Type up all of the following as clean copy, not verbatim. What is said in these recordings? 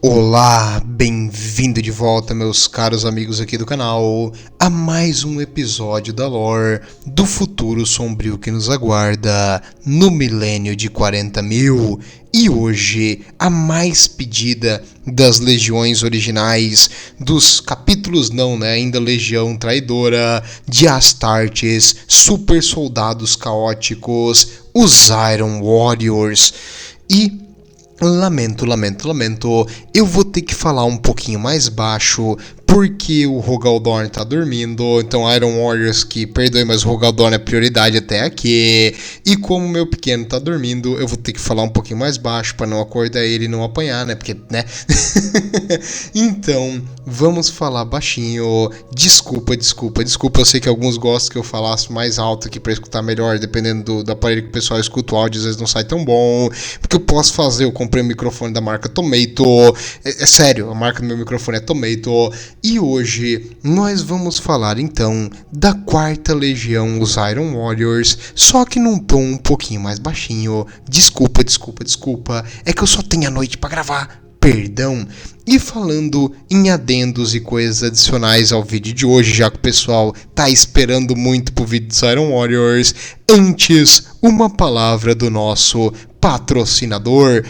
Olá, bem-vindo de volta, meus caros amigos aqui do canal, a mais um episódio da lore do futuro sombrio que nos aguarda no milênio de 40.000. E hoje, a mais pedida das legiões originais, dos capítulos ainda Legião Traidora, de Astartes, super soldados caóticos, os Iron Warriors. E Lamento, eu vou ter que falar um pouquinho mais baixo, porque o Rogaldorn tá dormindo, então Iron Warriors que perdoe, mas o Rogaldorn é prioridade até aqui, e como o meu pequeno tá dormindo, eu vou ter que falar um pouquinho mais baixo para não acordar ele e não apanhar, porque, Então, vamos falar baixinho, desculpa, eu sei que alguns gostam que eu falasse mais alto aqui para escutar melhor, dependendo do aparelho que o pessoal escuta, o áudio às vezes não sai tão bom, porque eu posso fazer, eu comprei um microfone da marca Tomato, é sério, a marca do meu microfone é Tomato. E hoje nós vamos falar então da 4ª Legião, os Iron Warriors, só que num tom um pouquinho mais baixinho. Desculpa, é que eu só tenho a noite pra gravar, perdão. E falando em adendos e coisas adicionais ao vídeo de hoje, já que o pessoal tá esperando muito pro vídeo dos Iron Warriors, antes uma palavra do nosso patrocinador.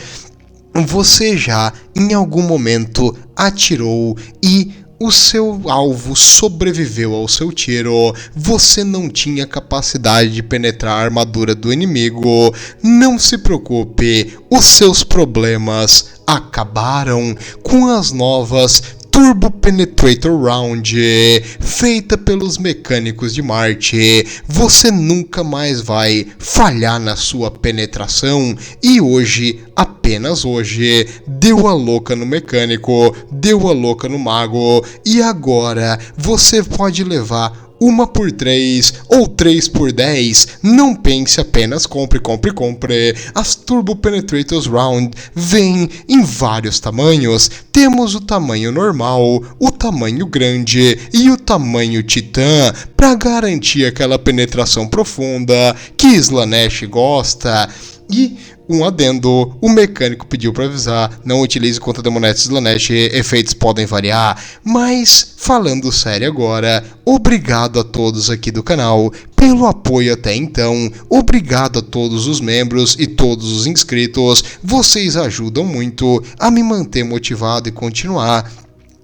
Você já em algum momento atirou e o seu alvo sobreviveu ao seu tiro, você não tinha capacidade de penetrar a armadura do inimigo? Não se preocupe, os seus problemas acabaram com as novas Turbo Penetrator Round, feita pelos mecânicos de Marte. Você nunca mais vai falhar na sua penetração. E hoje, apenas hoje, deu a louca no mecânico, deu a louca no mago, e agora você pode levar 1x3 ou 3x10, não pense apenas, compre. As Turbo Penetrators Round vêm em vários tamanhos. Temos o tamanho normal, o tamanho grande e o tamanho titã, para garantir aquela penetração profunda que Slaanesh gosta. E um adendo, o mecânico pediu para avisar, não utilize contra Demonetes Slaanesh, efeitos podem variar. Mas, falando sério agora, obrigado a todos aqui do canal pelo apoio até então, obrigado a todos os membros e todos os inscritos, vocês ajudam muito a me manter motivado e continuar.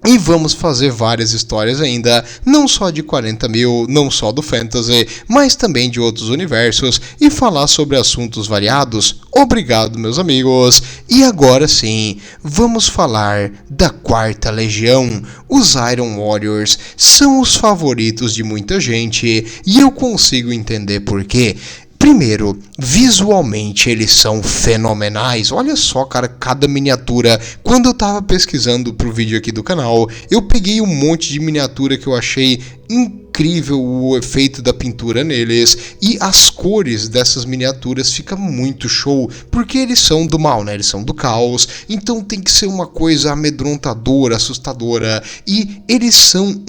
E vamos fazer várias histórias ainda, não só de 40.000, não só do Fantasy, mas também de outros universos, e falar sobre assuntos variados. Obrigado, meus amigos. E agora sim, vamos falar da 4ª Legião. Os Iron Warriors são os favoritos de muita gente, e eu consigo entender por quê. Primeiro, visualmente eles são fenomenais. Olha só, cara, cada miniatura. Quando eu tava pesquisando pro vídeo aqui do canal, eu peguei um monte de miniatura que eu achei incrível o efeito da pintura neles, e as cores dessas miniaturas fica muito show, porque eles são do mal, Eles são do caos, então tem que ser uma coisa amedrontadora, assustadora, e eles são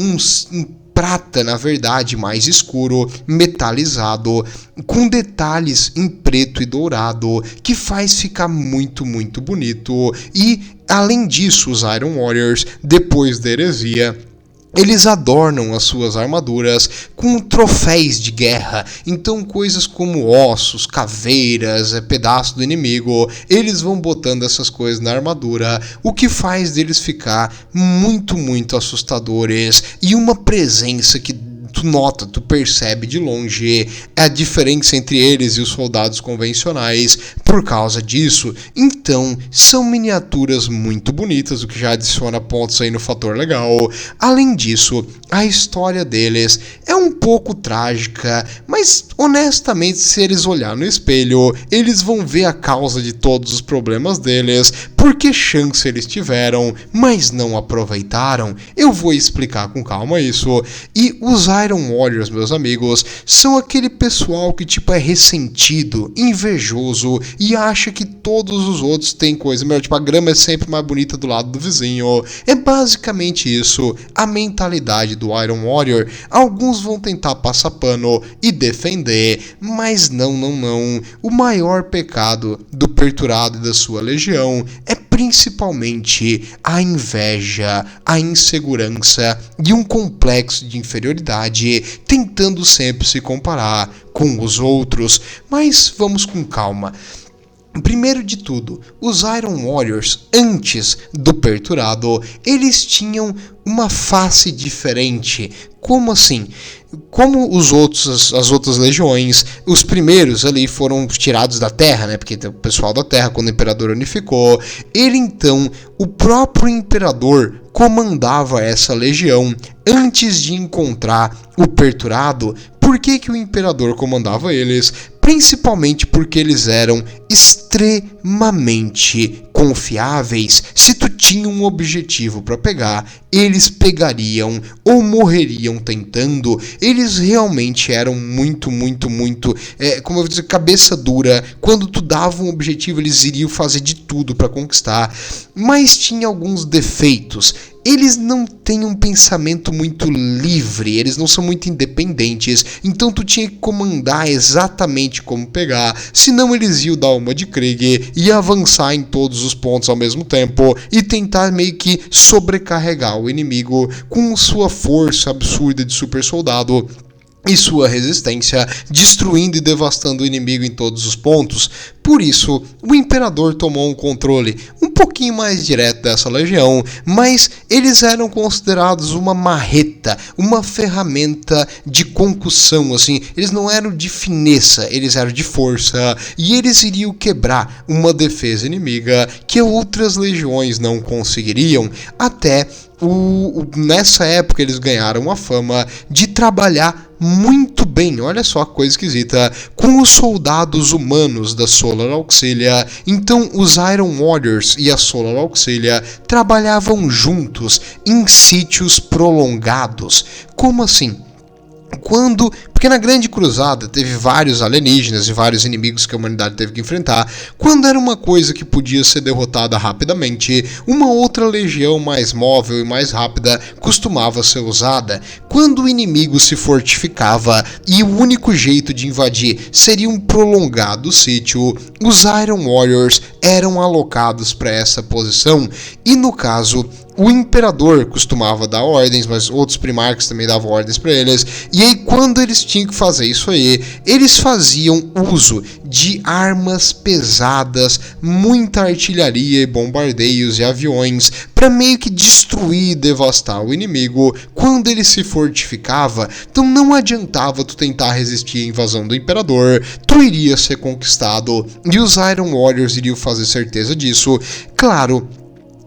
prata, na verdade, mais escuro, metalizado, com detalhes em preto e dourado, que faz ficar muito bonito. E, além disso, os Iron Warriors, depois da heresia, eles adornam as suas armaduras com troféus de guerra, então coisas como ossos, caveiras, pedaço do inimigo, eles vão botando essas coisas na armadura, o que faz deles ficar muito assustadores, e uma presença que tu nota, tu percebe de longe a diferença entre eles e os soldados convencionais por causa disso. Então, são miniaturas muito bonitas, o que já adiciona pontos aí no fator legal. Além disso, a história deles é um pouco trágica, mas honestamente, se eles olhar no espelho, eles vão ver a causa de todos os problemas deles, porque chance eles tiveram, mas não aproveitaram. Eu vou explicar com calma isso. E os Iron Warriors, meus amigos, são aquele pessoal que é ressentido, invejoso e acha que todos os outros têm coisa melhor, a grama é sempre mais bonita do lado do vizinho. É basicamente isso, a mentalidade do Iron Warrior. Alguns vão tentar passar pano e defender, mas não. O maior pecado do Perturado e da sua legião é é principalmente a inveja, a insegurança e um complexo de inferioridade, tentando sempre se comparar com os outros. Mas vamos com calma. Primeiro de tudo, os Iron Warriors, antes do Perturado, eles tinham uma face diferente. Como assim? Como as outras legiões, os primeiros ali foram tirados da Terra, né? Porque o pessoal da Terra, quando o Imperador unificou, o próprio Imperador comandava essa legião antes de encontrar o Perturado. Por que o Imperador comandava eles? Principalmente porque eles eram extremamente confiáveis. Se tu tinha um objetivo para pegar, eles pegariam ou morreriam tentando. Eles realmente eram muito, como eu vou dizer, cabeça dura. Quando tu dava um objetivo, eles iriam fazer de tudo para conquistar. Mas tinha alguns defeitos. Eles não têm um pensamento muito livre, eles não são muito independentes, então tu tinha que comandar exatamente como pegar, senão eles iam dar uma de Krieg e avançar em todos os pontos ao mesmo tempo e tentar meio que sobrecarregar o inimigo com sua força absurda de super soldado e sua resistência, destruindo e devastando o inimigo em todos os pontos. Por isso, o Imperador tomou um controle um pouquinho mais direto dessa legião, mas eles eram considerados uma marreta, uma ferramenta de concussão, assim. Eles não eram de fineza, eles eram de força, e eles iriam quebrar uma defesa inimiga que outras legiões não conseguiriam. Até nessa época eles ganharam a fama de trabalhar muito bem, olha só que coisa esquisita, com os soldados humanos da Solar Auxilia. Então os Iron Warriors e a Solar Auxilia trabalhavam juntos em sítios prolongados. Como assim? Porque na Grande Cruzada teve vários alienígenas e vários inimigos que a humanidade teve que enfrentar. Quando era uma coisa que podia ser derrotada rapidamente, uma outra legião mais móvel e mais rápida costumava ser usada. Quando o inimigo se fortificava e o único jeito de invadir seria um prolongado sítio, os Iron Warriors eram alocados para essa posição. E no caso, o Imperador costumava dar ordens, mas outros primarcas também davam ordens para eles. E aí, quando eles tinham que fazer isso aí, eles faziam uso de armas pesadas, muita artilharia e bombardeios e aviões para meio que destruir e devastar o inimigo quando ele se fortificava. Então não adiantava tu tentar resistir à invasão do Imperador, tu iria ser conquistado, e os Iron Warriors iriam fazer certeza disso. Claro,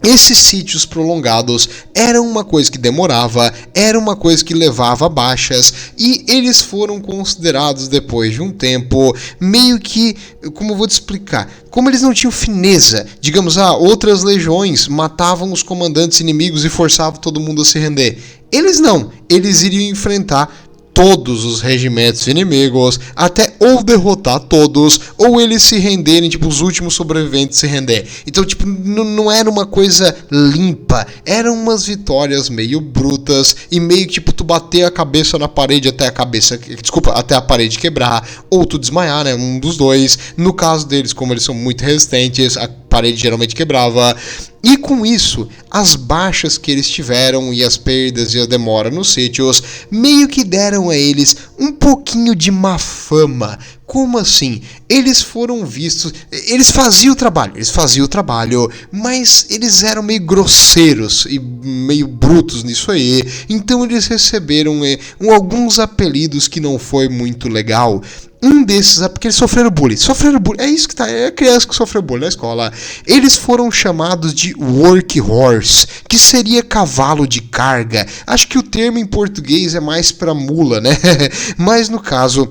esses sítios prolongados eram uma coisa que demorava, era uma coisa que levava a baixas, e eles foram considerados depois de um tempo meio que, como eu vou te explicar, como eles não tinham fineza, digamos, outras legiões matavam os comandantes inimigos e forçavam todo mundo a se render. Eles não, eles iriam enfrentar todos os regimentos inimigos, até ou derrotar todos, ou eles se renderem, tipo, os últimos sobreviventes se render. Então, tipo, não era uma coisa limpa, eram umas vitórias meio brutas, e meio que, tipo, tu bater a cabeça na parede até a parede quebrar, ou tu desmaiar, né, um dos dois. No caso deles, como eles são muito resistentes, a parede geralmente quebrava. E com isso, as baixas que eles tiveram e as perdas e a demora nos sítios meio que deram a eles um pouquinho de má fama. Como assim? Eles foram vistos, eles faziam o trabalho, mas eles eram meio grosseiros e meio brutos nisso aí. Então eles receberam alguns apelidos que não foi muito legal. Um desses é porque eles sofreram bullying. É isso que tá. É a criança que sofreu bullying na escola. Eles foram chamados de workhorse, que seria cavalo de carga. Acho que o termo em português é mais pra mula, né? Mas no caso,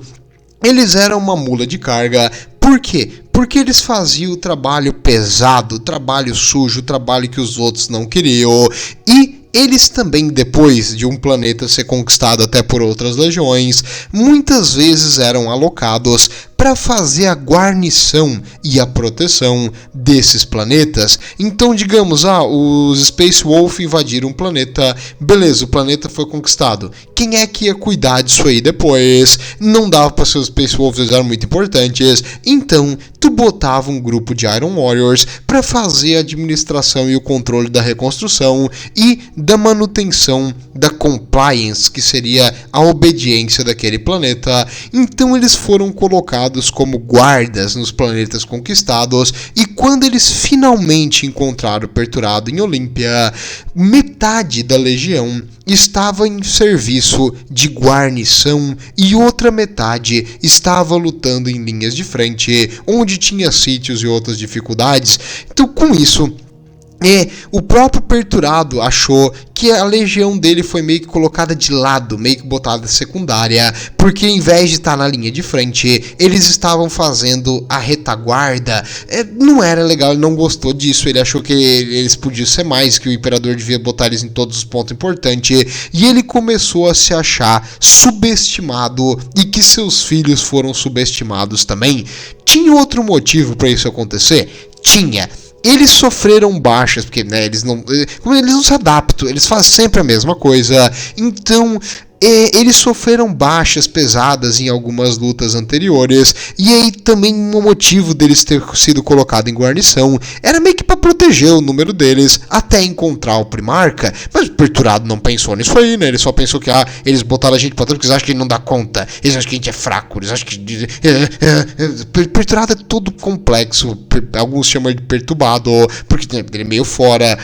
eles eram uma mula de carga. Por quê? Porque eles faziam o trabalho pesado, o trabalho sujo, o trabalho que os outros não queriam. E eles também, depois de um planeta ser conquistado até por outras legiões, muitas vezes eram alocados para fazer a guarnição e a proteção desses planetas. Então, digamos, os Space Wolf invadiram um planeta, beleza, o planeta foi conquistado. Quem é que ia cuidar disso aí depois? Não dava para ser os Space Wolves, eles eram muito importantes, então tu botava um grupo de Iron Warriors para fazer a administração e o controle da reconstrução e da manutenção da compliance, que seria a obediência daquele planeta. Então eles foram colocados como guardas nos planetas conquistados, e quando eles finalmente encontraram o Perturado em Olímpia, metade da legião estava em serviço de guarnição e outra metade estava lutando em linhas de frente, onde tinha sítios e outras dificuldades. Então, com isso, o próprio Perturado achou que a legião dele foi meio que colocada de lado, meio que botada secundária, porque em vez de estar na linha de frente, eles estavam fazendo a retaguarda. Não era legal, ele não gostou disso, ele achou que eles podiam ser mais, que o Imperador devia botar eles em todos os pontos importantes, e ele começou a se achar subestimado e que seus filhos foram subestimados também. Tinha outro motivo para isso acontecer? Tinha. Eles sofreram baixas, porque eles não se adaptam, eles fazem sempre a mesma coisa. Então, eles sofreram baixas pesadas em algumas lutas anteriores, e aí também o motivo deles ter sido colocado em guarnição era meio que para proteger o número deles até encontrar o Primarca. Mas o Perturado não pensou nisso aí, né? Ele só pensou que eles botaram a gente pra trás porque eles acham que ele não dá conta, eles acham que a gente é fraco, eles acham que Perturado é todo complexo, alguns chamam ele de perturbado porque ele é meio fora.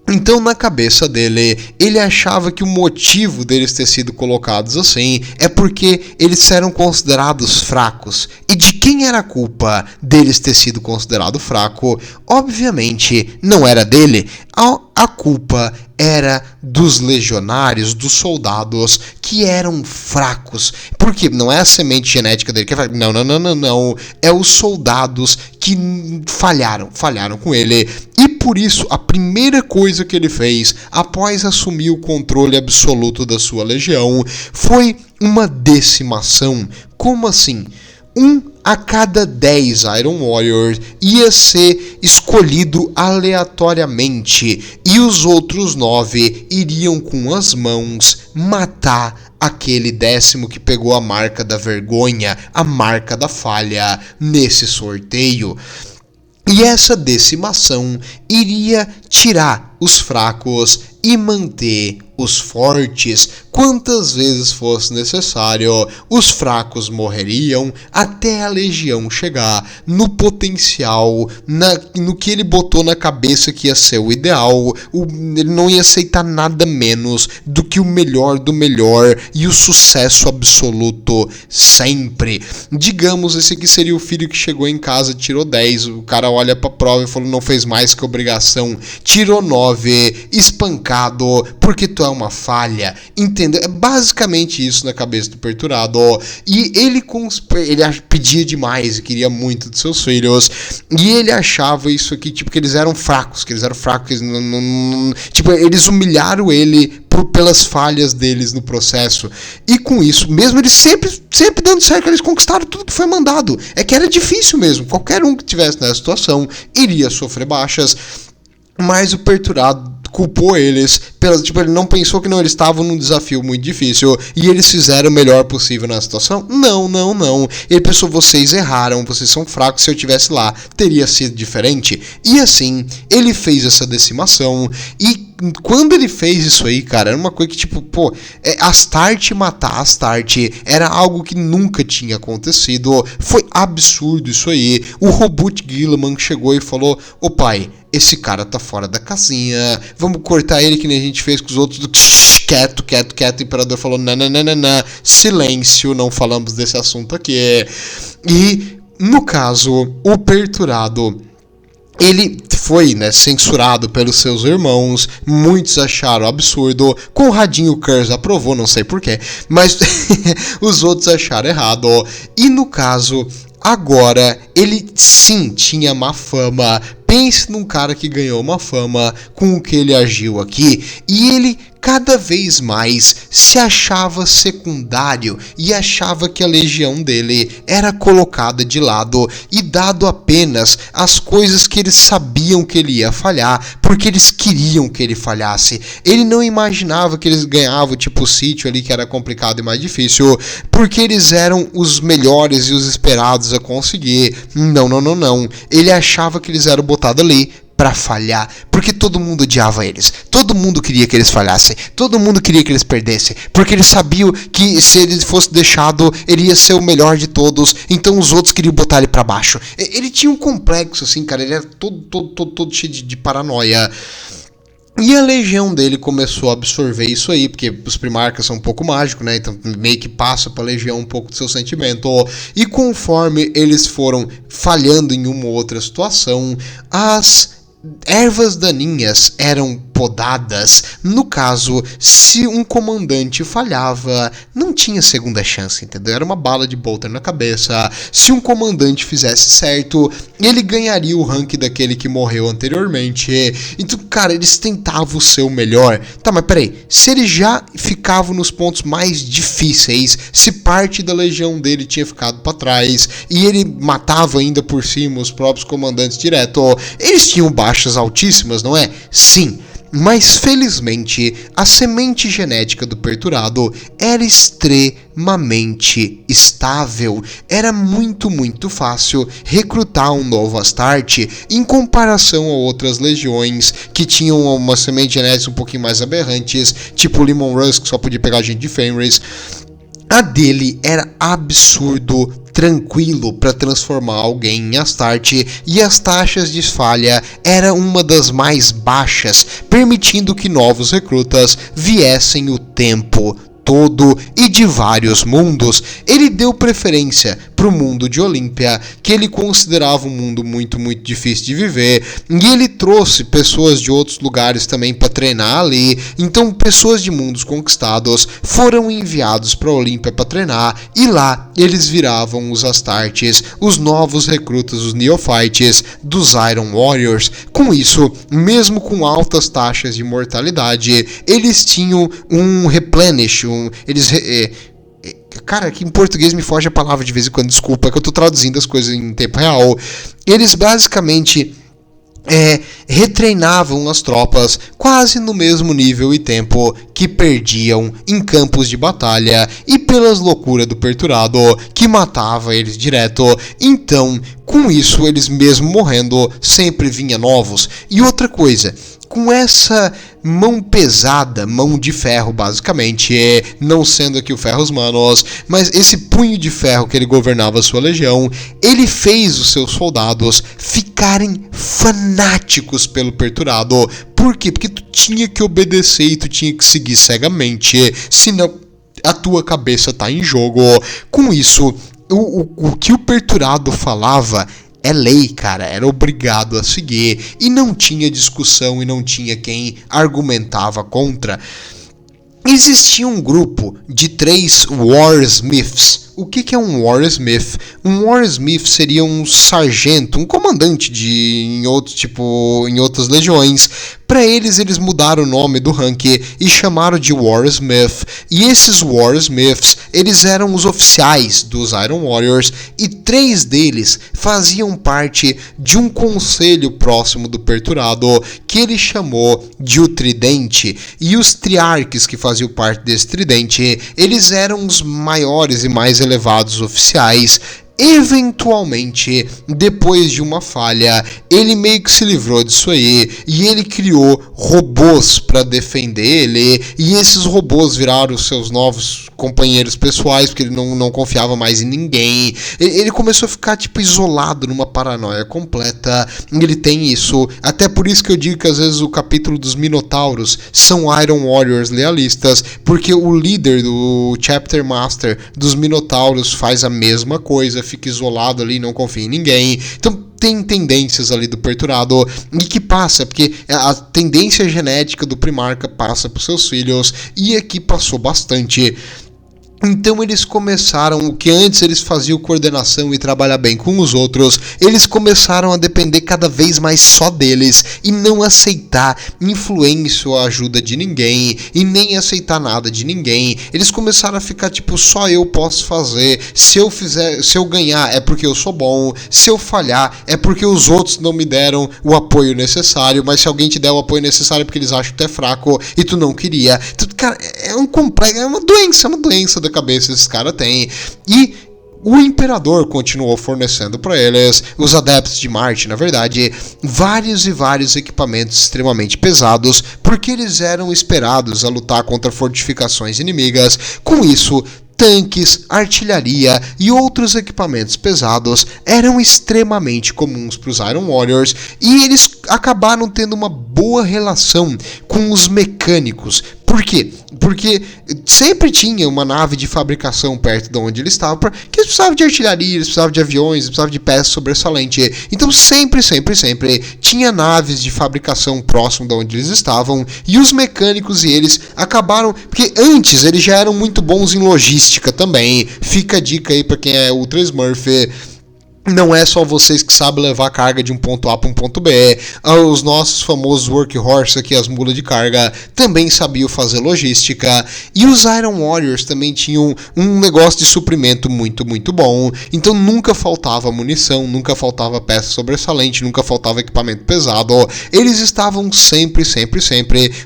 Então, na cabeça dele, ele achava que o motivo deles ter sido colocados assim é porque eles eram considerados fracos. E de quem era a culpa deles ter sido considerado fraco? Obviamente, não era dele. A culpa era dos legionários, dos soldados que eram fracos. Porque não é a semente genética dele que é fraca. Não. É os soldados que falharam com ele. E por isso, a primeira coisa que ele fez após assumir o controle absoluto da sua legião foi uma decimação. Como assim? 1 a cada 10 Iron Warriors ia ser escolhido aleatoriamente, e os outros 9 iriam com as mãos matar aquele 10º que pegou a marca da vergonha, a marca da falha nesse sorteio. E essa decimação iria tirar os fracos e manter os fortes. Quantas vezes fosse necessário, os fracos morreriam até a legião chegar no potencial, no que ele botou na cabeça que ia ser o ideal. Ele não ia aceitar nada menos do que o melhor do melhor e o sucesso absoluto sempre. Digamos, esse aqui seria o filho que chegou em casa, tirou 10, o cara olha pra prova e falou, não fez mais que obrigação, tirou 9, espancado, porque tu é uma falha, entendeu? É basicamente isso na cabeça do Perturado. E ele pedia demais e queria muito dos seus filhos, e ele achava isso aqui, tipo, que eles eram fracos, que eles humilharam ele pelas falhas deles no processo. E com isso, mesmo eles sempre dando certo, eles conquistaram tudo que foi mandado. É que era difícil mesmo, qualquer um que estivesse nessa situação iria sofrer baixas, mas o Perturado culpou eles ele não pensou que eles estavam num desafio muito difícil e eles fizeram o melhor possível na situação. Não. Ele pensou, vocês erraram, vocês são fracos, se eu tivesse lá, teria sido diferente. E assim, ele fez essa decimação, e quando ele fez isso aí, cara, era uma coisa que Astarte matar Astarte era algo que nunca tinha acontecido. Foi absurdo isso aí. O Robert Guilliman chegou e falou, ô pai, esse cara tá fora da casinha, vamos cortar ele que nem a gente fez com os outros. Quieto. O Imperador falou, não, silêncio, não falamos desse assunto aqui. E, no caso, o Perturado, ele foi, censurado pelos seus irmãos, muitos acharam absurdo, Conradinho Kurz aprovou, não sei porquê, mas os outros acharam errado. E no caso, agora, ele sim tinha má fama. Pense num cara que ganhou uma fama com o que ele agiu aqui, e ele cada vez mais se achava secundário e achava que a legião dele era colocada de lado e dado apenas as coisas que eles sabiam que ele ia falhar, porque eles queriam que ele falhasse. Ele não imaginava que eles ganhavam tipo o sítio ali, que era complicado e mais difícil, porque eles eram os melhores e os esperados a conseguir. Não. Ele achava que eles eram botados ali pra falhar, porque todo mundo odiava eles, todo mundo queria que eles falhassem, todo mundo queria que eles perdessem, porque eles sabiam que se ele fosse deixado, ele ia ser o melhor de todos, então os outros queriam botar ele pra baixo. Ele tinha um complexo assim, cara, ele era todo cheio de paranoia. E a legião dele começou a absorver isso aí, porque os primarcas são um pouco mágicos, né? Então meio que passa pra legião um pouco do seu sentimento. E conforme eles foram falhando em uma ou outra situação, as ervas daninhas eram podadas. No caso, se um comandante falhava, não tinha segunda chance, entendeu? Era uma bala de bolter na cabeça. Se um comandante fizesse certo, ele ganharia o rank daquele que morreu anteriormente. Então, cara, eles tentavam ser o melhor. Tá, mas peraí, se ele já ficava nos pontos mais difíceis, se parte da legião dele tinha ficado pra trás, e ele matava ainda por cima os próprios comandantes direto, eles tinham baixas altíssimas, não é? Sim. Mas felizmente, a semente genética do Perturado era extremamente estável. Era muito fácil recrutar um novo Astarte em comparação a outras legiões que tinham uma semente genética um pouquinho mais aberrantes, tipo o Leman Russ, que só podia pegar gente de Fenris. A dele era absurdo tranquilo para transformar alguém em Astarte, e as taxas de falha eram uma das mais baixas, permitindo que novos recrutas viessem o tempo todo e de vários mundos. Ele deu preferência para o mundo de Olímpia, que ele considerava um mundo muito difícil de viver, e ele trouxe pessoas de outros lugares também para treinar ali. Então pessoas de mundos conquistados foram enviados para Olímpia para treinar, e lá eles viravam os Astartes, os novos recrutas, os Neophytes dos Iron Warriors. Com isso, mesmo com altas taxas de mortalidade, eles tinham um replenish, cara, aqui em português me foge a palavra de vez em quando, desculpa, é que eu tô traduzindo as coisas em tempo real. Eles basicamente retreinavam as tropas quase no mesmo nível e tempo que perdiam em campos de batalha, e pelas loucuras do Perturado, que matava eles direto. Então, com isso, eles mesmo morrendo, sempre vinha novos. E outra coisa, com essa mão pesada, mão de ferro basicamente, não sendo aqui o Ferros Manos, mas esse punho de ferro que ele governava a sua legião, ele fez os seus soldados ficarem fanáticos pelo Perturado. Por quê? Porque tu tinha que obedecer e tu tinha que seguir cegamente, senão a tua cabeça tá em jogo. Com isso, o que o Perturado falava é lei, cara, era obrigado a seguir, e não tinha discussão e não tinha quem argumentava contra. Existia um grupo de 3 Warsmiths. O que é um Warsmith? Um Warsmith seria um sargento, um comandante em outras legiões. Para eles mudaram o nome do rank e chamaram de Warsmith. E esses Warsmiths, eles eram os oficiais dos Iron Warriors, e 3 deles faziam parte de um conselho próximo do Perturado, que ele chamou de o Tridente. E os Triarques que faziam parte desse Tridente, eles eram os maiores e mais elevados oficiais. Eventualmente, depois de uma falha, ele meio que se livrou disso aí, e ele criou robôs para defender ele, e esses robôs viraram seus novos companheiros pessoais, porque ele não confiava mais em ninguém. Ele começou a ficar tipo isolado numa paranoia completa, e ele tem isso. Até por isso que eu digo que às vezes o capítulo dos Minotauros são Iron Warriors lealistas, porque o líder do Chapter Master dos Minotauros faz a mesma coisa, fica isolado ali, não confia em ninguém. Então tem tendências ali do Perturado, e que passa, porque a tendência genética do Primarca passa para os seus filhos, e aqui passou bastante. Então eles começaram, o que antes eles faziam coordenação e trabalhar bem com os outros, eles começaram a depender cada vez mais só deles e não aceitar influência ou ajuda de ninguém e nem aceitar nada de ninguém. Eles começaram a ficar tipo, só eu posso fazer, se eu ganhar é porque eu sou bom, se eu falhar é porque os outros não me deram o apoio necessário, mas se alguém te der o apoio necessário é porque eles acham que tu é fraco e tu não queria. Então, cara, é uma doença da cabeça esses caras têm. E o Imperador continuou fornecendo para eles, os adeptos de Marte, na verdade, vários e vários equipamentos extremamente pesados, porque eles eram esperados a lutar contra fortificações inimigas. Com isso, tanques, artilharia e outros equipamentos pesados eram extremamente comuns para os Iron Warriors, e eles acabaram tendo uma boa relação com os mecânicos. Por quê? Porque sempre tinha uma nave de fabricação perto de onde eles estavam, porque eles precisavam de artilharia, eles precisavam de aviões, eles precisavam de peças sobressalentes. Então sempre tinha naves de fabricação próximo de onde eles estavam, e os mecânicos e eles acabaram, porque antes eles já eram muito bons em logística também. Fica a dica aí para quem é Ultra Smurf. Não é só vocês que sabem levar carga de um ponto A para um ponto B. Os nossos famosos workhorse aqui, as mulas de carga, também sabiam fazer logística. E os Iron Warriors também tinham um negócio de suprimento muito bom. Então nunca faltava munição, nunca faltava peça sobressalente, nunca faltava equipamento pesado. Eles estavam sempre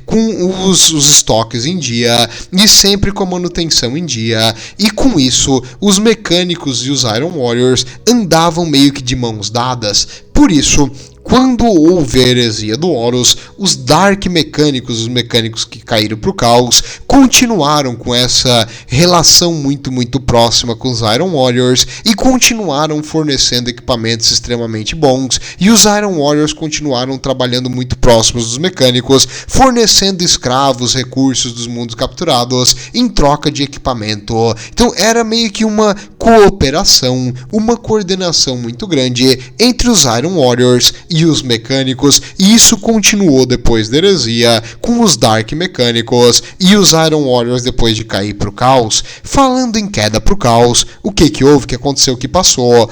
com os estoques em dia e sempre com a manutenção em dia. E com isso, os mecânicos e os Iron Warriors andavam meio que de mãos dadas. Por isso, quando houve a heresia do Horus, os Dark Mecânicos, os mecânicos que caíram para o caos, continuaram com essa relação muito próxima com os Iron Warriors e continuaram fornecendo equipamentos extremamente bons, e os Iron Warriors continuaram trabalhando muito próximos dos mecânicos, fornecendo escravos, recursos dos mundos capturados em troca de equipamento. Então era meio que uma cooperação, uma coordenação muito grande entre os Iron Warriors e os mecânicos, e isso continuou depois da heresia com os Dark Mecânicos e os Iron Warriors depois de cair pro caos. Falando em queda pro caos, o que houve, o que aconteceu, o que passou?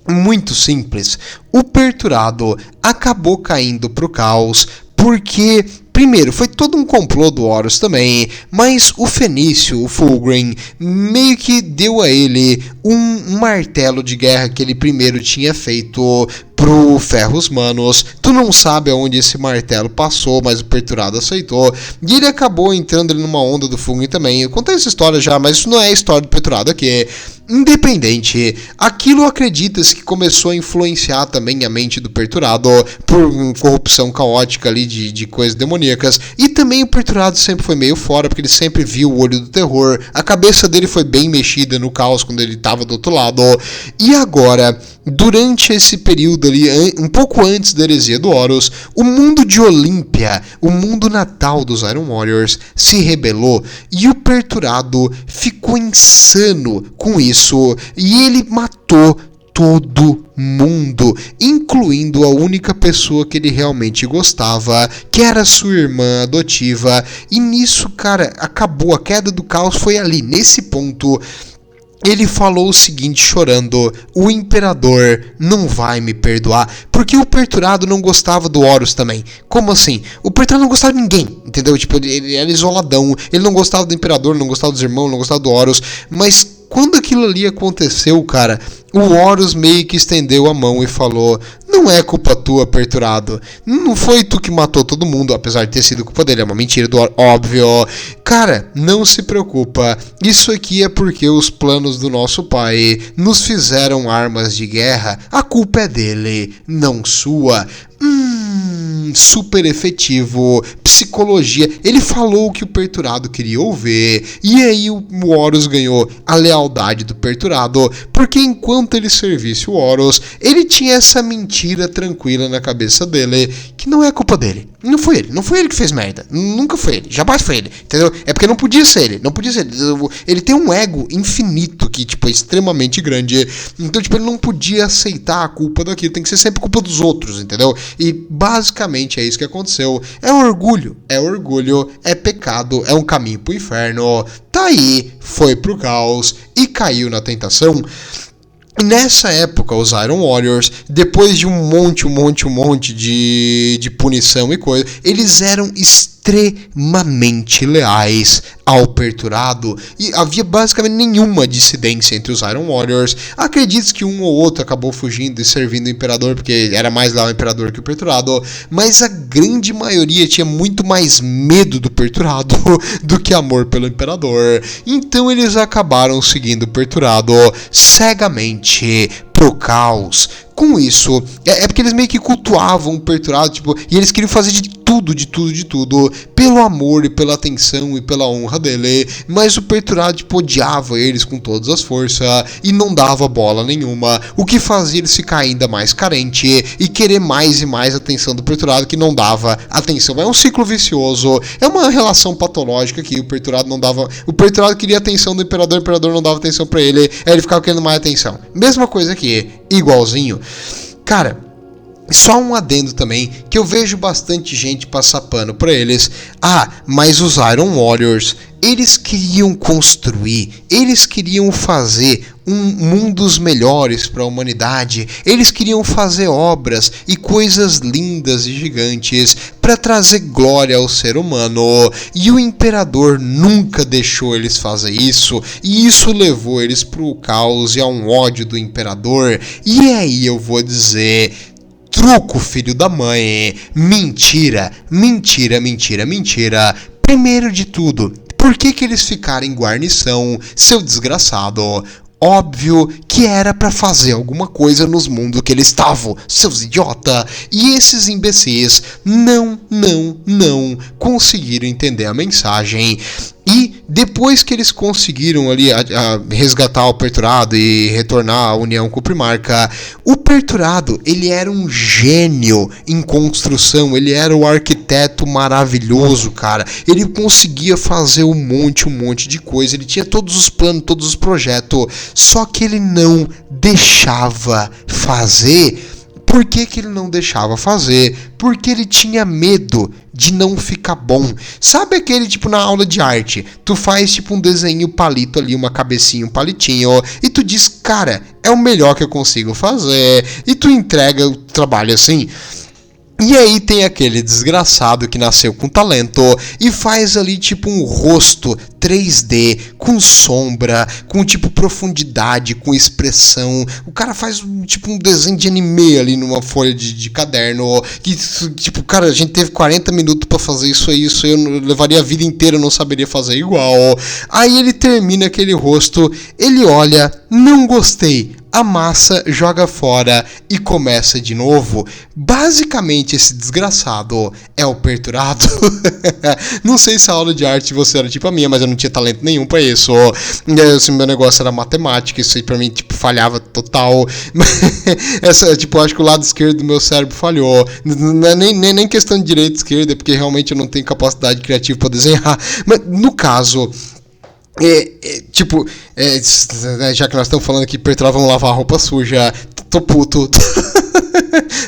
Muito simples. O Perturado acabou caindo pro caos porque, primeiro, foi todo um complô do Horus também, mas o Fenício, o Fulgrim, meio que deu a ele um martelo de guerra que ele primeiro tinha feito pro Ferros Manos. Tu não sabe aonde esse martelo passou, mas o Perturado aceitou, e ele acabou entrando ali numa onda do Fulgrim também. Eu contei essa história já, mas isso não é a história do Perturado aqui. Independente, aquilo acredita-se que começou a influenciar também a mente do Perturado por corrupção caótica ali de coisas demoníacas, e também o Perturado sempre foi meio fora, porque ele sempre viu o olho do terror, a cabeça dele foi bem mexida no caos quando ele estava do outro lado. E agora, durante esse período ali, um pouco antes da heresia do Horus, o mundo de Olímpia, o mundo natal dos Iron Warriors, se rebelou, e o Perturado ficou insano com isso, e ele matou todo mundo, incluindo a única pessoa que ele realmente gostava, que era sua irmã adotiva. E nisso, cara, acabou. A queda do caos foi ali, nesse ponto. Ele falou o seguinte, chorando: o Imperador não vai me perdoar, porque o Perturado não gostava do Horus também. Como assim? O Perturado não gostava de ninguém, entendeu? Tipo, ele era isoladão, ele não gostava do Imperador, não gostava dos irmãos, não gostava do Horus, mas quando aquilo ali aconteceu, cara, o Horus meio que estendeu a mão e falou: não é culpa tua, Perturado. Não foi tu que matou todo mundo, apesar de ter sido culpa dele. É uma mentira do Horus, óbvio. Cara, não se preocupa. Isso aqui é porque os planos do nosso pai nos fizeram armas de guerra. A culpa é dele, não sua. Super efetivo, psicologia. Ele falou o que o Perturado queria ouvir, e aí o Horus ganhou a lealdade do Perturado, porque enquanto ele servisse o Horus, ele tinha essa mentira tranquila na cabeça dele, que não é culpa dele. Não foi ele que fez merda. Nunca foi ele, jamais foi ele, entendeu? É porque não podia ser ele. Ele tem um ego infinito que, tipo, é extremamente grande. Então, tipo, ele não podia aceitar a culpa daquilo. Tem que ser sempre culpa dos outros, entendeu? E basicamente é isso que aconteceu. É orgulho, é pecado, é um caminho pro inferno. Tá aí foi pro caos e caiu na tentação. Nessa época, os Iron Warriors, depois de um monte de punição e coisa, eles eram extremamente leais ao Perturado e havia basicamente nenhuma dissidência entre os Iron Warriors. Acredito que um ou outro acabou fugindo e servindo o Imperador, porque era mais leal ao Imperador que o Perturado, mas a grande maioria tinha muito mais medo do Perturado do que amor pelo Imperador. Então eles acabaram seguindo o Perturado cegamente pro caos. Com isso, é porque eles meio que cultuavam o Perturado, tipo, e eles queriam fazer de tudo, pelo amor e pela atenção e pela honra dele, mas o Perturado, tipo, odiava eles com todas as forças e não dava bola nenhuma, o que fazia eles ficar ainda mais carente e querer mais e mais atenção do Perturado, que não dava atenção. É um ciclo vicioso, é uma relação patológica que o Perturado não dava, o Perturado queria atenção do Imperador, o Imperador não dava atenção pra ele, aí ele ficava querendo mais atenção. Mesma coisa aqui, igualzinho. Cara, só um adendo também, que eu vejo bastante gente passar pano pra eles. Mas os Iron Warriors, eles queriam construir, eles queriam fazer mundos melhores para a humanidade, eles queriam fazer obras e coisas lindas e gigantes para trazer glória ao ser humano, e o Imperador nunca deixou eles fazer isso, e isso levou eles pro caos e a um ódio do Imperador. E aí eu vou dizer: truco, filho da mãe, mentira. Primeiro de tudo, por que eles ficaram em guarnição, seu desgraçado? Óbvio que era pra fazer alguma coisa nos mundos que eles estavam, seus idiota. E esses imbecis não conseguiram entender a mensagem. E depois que eles conseguiram ali resgatar o Perturado e retornar à união com o Primarca, o Perturado, ele era um gênio em construção, ele era o arquiteto maravilhoso, cara. Ele conseguia fazer um monte de coisa, ele tinha todos os planos, todos os projetos, só que ele não deixava fazer. Por que ele não deixava fazer? Porque ele tinha medo de não ficar bom. Sabe aquele tipo na aula de arte? Tu faz tipo um desenho palito ali, uma cabecinha, um palitinho, e tu diz, cara, é o melhor que eu consigo fazer. E tu entrega o trabalho assim. E aí tem aquele desgraçado que nasceu com talento e faz ali tipo um rosto 3D, com sombra, com tipo profundidade, com expressão. O cara faz tipo um desenho de anime ali numa folha de caderno. Que tipo, cara, a gente teve 40 minutos pra fazer isso eu levaria a vida inteira, eu não saberia fazer igual. Aí ele termina aquele rosto, ele olha, não gostei, amassa, joga fora e começa de novo. Basicamente, esse desgraçado é o Perturado. Não sei se a aula de arte você era tipo a minha, mas eu não tinha talento nenhum pra isso. Esse meu negócio era matemática, isso aí pra mim, tipo, falhava total. Tipo, acho que o lado esquerdo do meu cérebro falhou. Não é nem questão de direita e esquerda, porque realmente eu não tenho capacidade criativa pra desenhar. Mas, no caso... já que nós estamos falando que Perturado vamos lavar roupa suja, tô puto.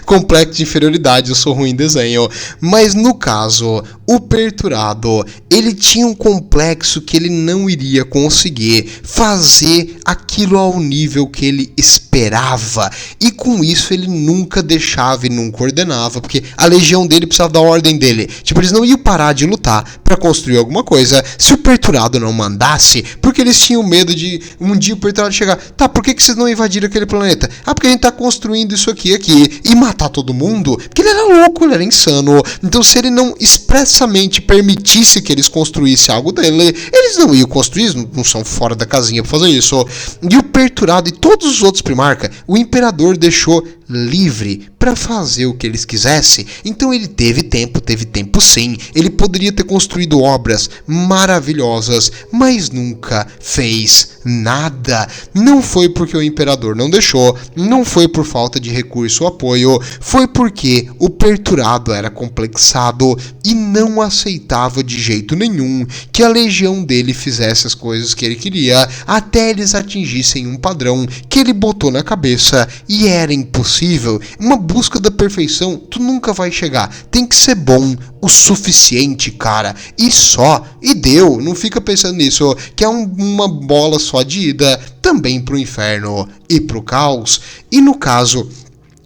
Complexo de inferioridade, eu sou ruim em desenho. Mas no caso, o Perturado, ele tinha um complexo que ele não iria conseguir fazer aquilo ao nível que ele esperava. E com isso ele nunca deixava e nunca ordenava, porque a legião dele precisava da ordem dele. Tipo, eles não iam parar de lutar para construir alguma coisa se o Perturado não mandasse, porque eles tinham medo de um dia o Perturado chegar. Tá, por que vocês não invadiram aquele planeta? Porque a gente tá construindo isso aqui e matar todo mundo, porque ele era louco, ele era insano. Então se ele não expressamente permitisse que eles construíssem algo dele, eles não iam construir, não são fora da casinha pra fazer isso. E o Perturado e todos os outros Primarca, o Imperador deixou livre para fazer o que eles quisessem. Então ele teve tempo sim. Ele poderia ter construído obras maravilhosas, mas nunca fez nada. Não foi porque o Imperador não deixou, não foi por falta de recurso ou apoio, foi porque o Perturado era complexado e não aceitava de jeito nenhum que a legião dele fizesse as coisas que ele queria, até eles atingissem um padrão que ele botou na cabeça e era impossível impossível. Uma busca da perfeição, tu nunca vai chegar. Tem que ser bom o suficiente, cara. E só. E deu. Não fica pensando nisso. Que é uma bola só de ida também pro inferno e pro caos. E no caso,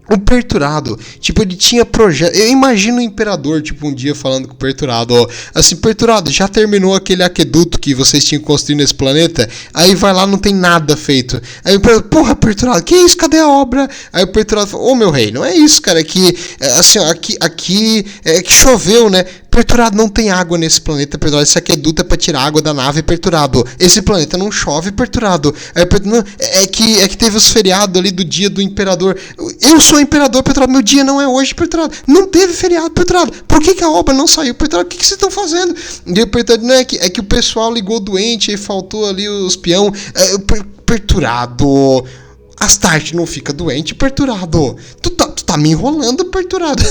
o Perturado, tipo, ele tinha projeto. Eu imagino o Imperador, tipo, um dia falando com o Perturado, ó, assim, Perturado, já terminou aquele aqueduto que vocês tinham construído nesse planeta? Aí vai lá, não tem nada feito. Aí o Imperador, porra, Perturado, que isso? Cadê a obra? Aí o Perturado fala, ô meu rei, não é isso, cara, é que, assim, ó, aqui é que choveu, né? Perturado, não tem água nesse planeta, Perturado. Esse aqueduto é pra tirar água da nave, Perturado. Esse planeta não chove, Perturado. É que teve os feriados ali do dia do Imperador. Eu sou Imperador, Perturado. Meu dia não é hoje, Perturado. Não teve feriado, Perturado. Por que a obra não saiu, Perturado? O que vocês estão fazendo? E o Perturado, não é que o pessoal ligou doente e faltou ali os peão. Perturado. Astarte não fica doente, Perturado. Tu tá me enrolando, Perturado.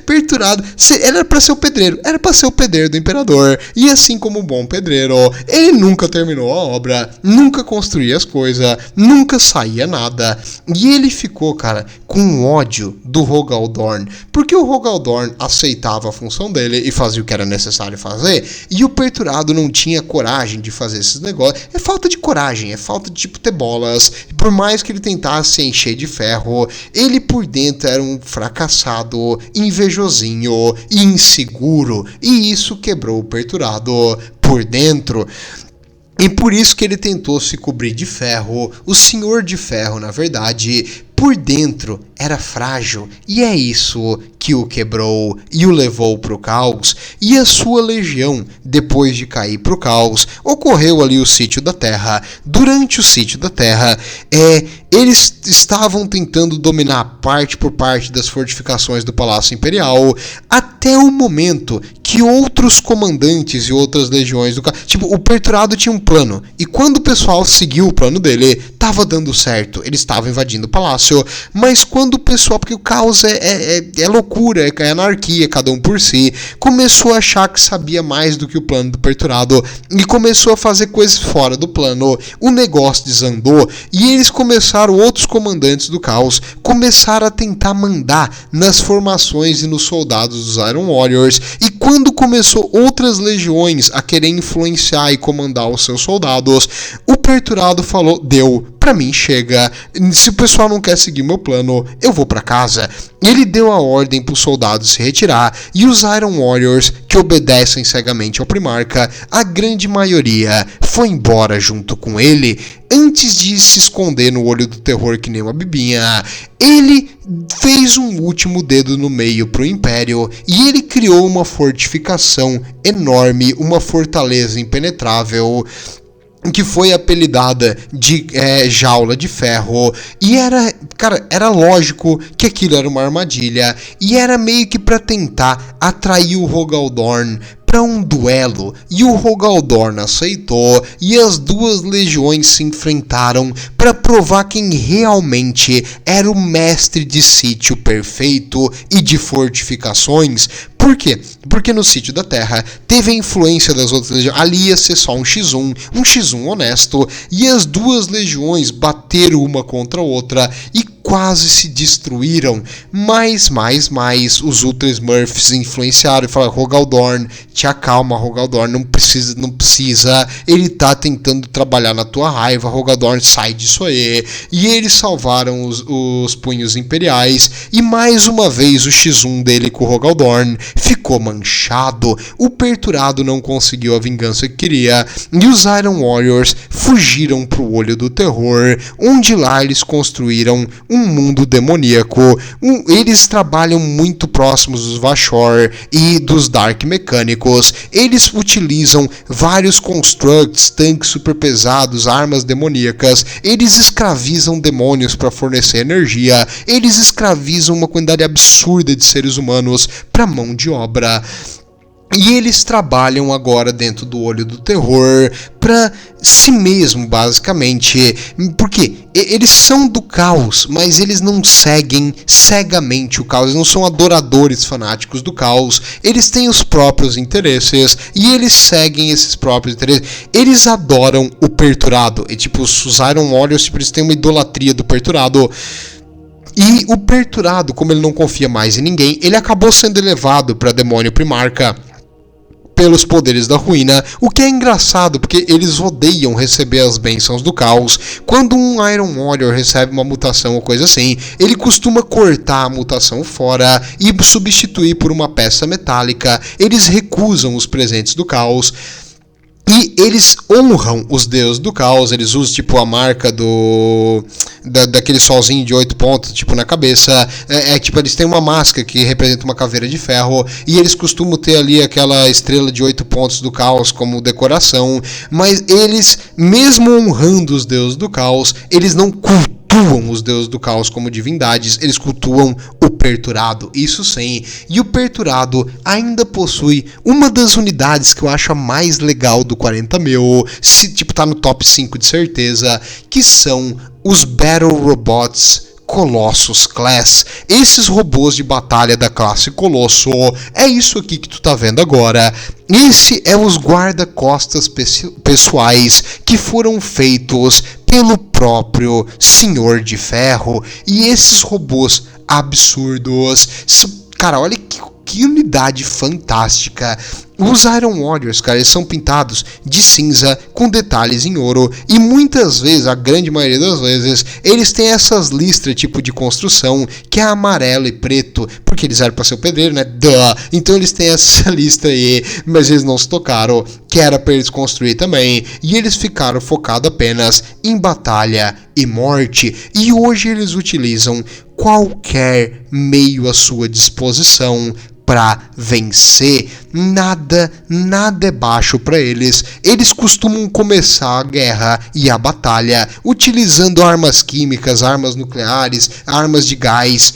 Perturado. Ele era pra ser o pedreiro. Era pra ser o pedreiro do Imperador. E assim como um bom pedreiro, ele nunca terminou a obra, nunca construía as coisas, nunca saía nada. E ele ficou, cara, com ódio do Rogaldorn. Porque o Rogaldorn aceitava a função dele e fazia o que era necessário fazer. E o Perturado não tinha coragem de fazer esses negócios. É falta de coragem, é falta de, tipo, ter bolas. E por mais que ele tentasse encher de ferro, ele por dentro era um fracassado, invejosinho e inseguro, e isso quebrou o Perturado por dentro. E por isso que ele tentou se cobrir de ferro. O Senhor de Ferro, na verdade, por dentro era frágil, e é isso que o quebrou e o levou pro caos. E a sua legião, depois de cair pro caos, ocorreu ali o Sítio da Terra. Durante o Sítio da Terra, eles estavam tentando dominar parte por parte das fortificações do Palácio Imperial, até o momento que outros comandantes e outras legiões do caos... Tipo, o Perturado tinha um plano, e quando o pessoal seguiu o plano dele, tava dando certo. Ele estava invadindo o palácio, mas quando o pessoal, porque o caos é loucura, é anarquia, cada um por si, começou a achar que sabia mais do que o plano do Perturado e começou a fazer coisas fora do plano, o negócio desandou e eles começaram, outros comandantes do caos, começaram a tentar mandar nas formações e nos soldados dos Iron Warriors, e quando começou outras legiões a querer influenciar e comandar os seus soldados, o Perturado falou, deu, pra mim chega, se o pessoal não quer seguir meu plano, eu vou pra casa. Ele deu a ordem pros soldados se retirar, e os Iron Warriors, que obedecem cegamente ao Primarca, a grande maioria foi embora junto com ele. Antes de se esconder no olho do terror que nem uma bibinha, ele fez um último dedo no meio pro Império, e ele criou uma fortificação enorme, uma fortaleza impenetrável, que foi apelidada de Jaula de Ferro, e era lógico que aquilo era uma armadilha, e era meio que para tentar atrair o Rogaldorn para um duelo, e o Rogaldorn aceitou, e as duas legiões se enfrentaram para provar quem realmente era o mestre de sítio perfeito e de fortificações. Por quê? Porque no Sítio da Terra teve a influência das outras legiões. Ali ia ser só um X1 honesto, e as duas legiões bateram uma contra a outra e quase se destruíram. Mas os Ultra Smurfs influenciaram e falaram, Rogaldorn, te acalma, Rogaldorn, não precisa, ele tá tentando trabalhar na tua raiva, Rogaldorn, sai disso aí. E eles salvaram os punhos imperiais, e mais uma vez o X1 dele com o Rogaldorn ficou manchado. O Perturado não conseguiu a vingança que queria, e os Iron Warriors fugiram pro Olho do Terror, onde lá eles construíram um mundo demoníaco. Eles trabalham muito próximos dos Vashor e dos Dark Mecânicos. Eles utilizam vários constructs, tanques super pesados, armas demoníacas. Eles escravizam demônios para fornecer energia. Eles escravizam uma quantidade absurda de seres humanos para mão de obra. E eles trabalham agora dentro do Olho do Terror para si mesmo, basicamente. Porque eles são do caos, mas eles não seguem cegamente o caos. Eles não são adoradores fanáticos do caos. Eles têm os próprios interesses e eles seguem esses próprios interesses. Eles adoram o Perturado. E tipo, os Iron Warriors, tipo, eles têm uma idolatria do Perturado. E o Perturado, como ele não confia mais em ninguém, ele acabou sendo elevado para Demônio Primarca pelos poderes da ruína, o que é engraçado porque eles odeiam receber as bênçãos do caos. Quando um Iron Warrior recebe uma mutação ou coisa assim, ele costuma cortar a mutação fora e substituir por uma peça metálica. Eles recusam os presentes do caos. E eles honram os deuses do caos, eles usam tipo a marca daquele solzinho de 8 pontos, tipo na cabeça. Tipo, eles têm uma máscara que representa uma caveira de ferro, e eles costumam ter ali aquela estrela de 8 pontos do caos como decoração, mas eles, mesmo honrando os deuses do caos, eles não cultuam os deuses do caos como divindades, eles cultuam o Perturado, isso sim. E o Perturado ainda possui uma das unidades que eu acho a mais legal do 40.000, se tipo tá no top 5 de certeza, que são os Battle Robots Colossus Class. Esses robôs de batalha da classe Colosso, é isso aqui que tu tá vendo agora. Esse é os guarda-costas pessoais que foram feitos pelo próprio Senhor de Ferro. E esses robôs absurdos, cara, olha que unidade fantástica. Os Iron Warriors, cara, eles são pintados de cinza com detalhes em ouro, e muitas vezes, a grande maioria das vezes, eles têm essas listras tipo de construção que é amarelo e preto, porque eles eram para ser o pedreiro, né? Então eles têm essa lista aí, mas eles não se tocaram que era para eles construir também, e eles ficaram focados apenas em batalha e morte, e hoje eles utilizam qualquer meio à sua disposição para vencer. Nada é baixo para eles. Eles costumam começar a guerra e a batalha utilizando armas químicas, armas nucleares, armas de gás.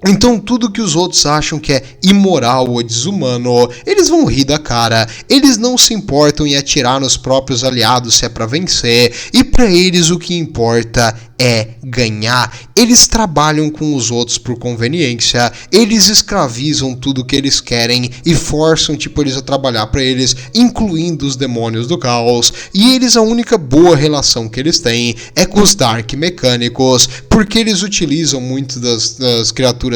Então tudo que os outros acham que é imoral ou desumano, eles vão rir da cara. Eles não se importam em atirar nos próprios aliados se é para vencer, e para eles o que importa é ganhar. Eles trabalham com os outros por conveniência, eles escravizam tudo que eles querem e forçam eles a trabalhar para eles, incluindo os demônios do caos. E eles, a única boa relação que eles têm é com os Dark Mecânicos, porque eles utilizam muito das criaturas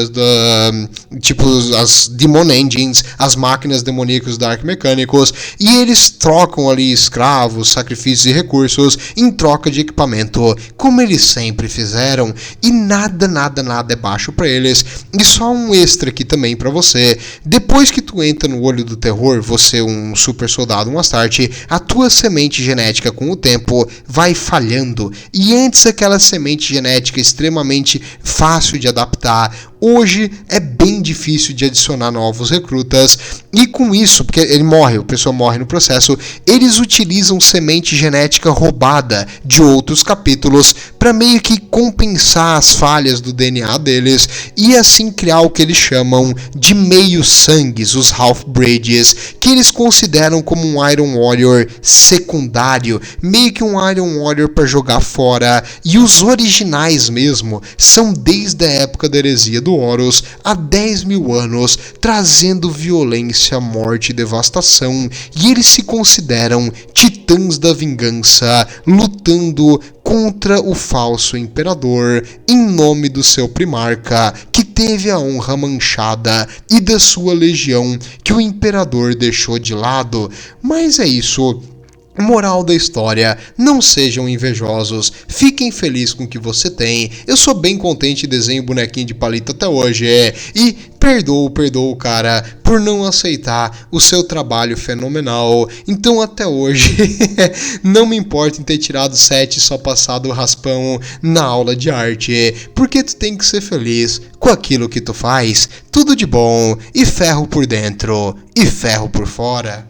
as Demon Engines, as máquinas demoníacas Dark Mecânicos, e eles trocam ali escravos, sacrifícios e recursos em troca de equipamento, como eles sempre fizeram, e nada é baixo para eles. E só um extra aqui também para você: depois que tu entra no olho do terror, você um super soldado, um Astarte, a tua semente genética com o tempo vai falhando, e antes aquela semente genética extremamente fácil de adaptar, hoje é bem difícil de adicionar novos recrutas, e com isso, porque a pessoa morre no processo, eles utilizam semente genética roubada de outros capítulos para meio que compensar as falhas do DNA deles, e assim criar o que eles chamam de meio-sangues, os Half-Breeds, que eles consideram como um Iron Warrior secundário, meio que um Iron Warrior para jogar fora. E os originais mesmo são desde a época da heresia do Horus há 10.000 anos, trazendo violência, morte e devastação, e eles se consideram titãs da vingança, lutando contra o falso imperador em nome do seu primarca, que teve a honra manchada, e da sua legião que o imperador deixou de lado. Mas é isso. Moral da história: não sejam invejosos, fiquem felizes com o que você tem. Eu sou bem contente e desenho bonequinho de palito até hoje, e perdoo o cara por não aceitar o seu trabalho fenomenal. Então até hoje não me importa em ter tirado 7 e só passado o raspão na aula de arte, porque tu tem que ser feliz com aquilo que tu faz. Tudo de bom, e ferro por dentro e ferro por fora.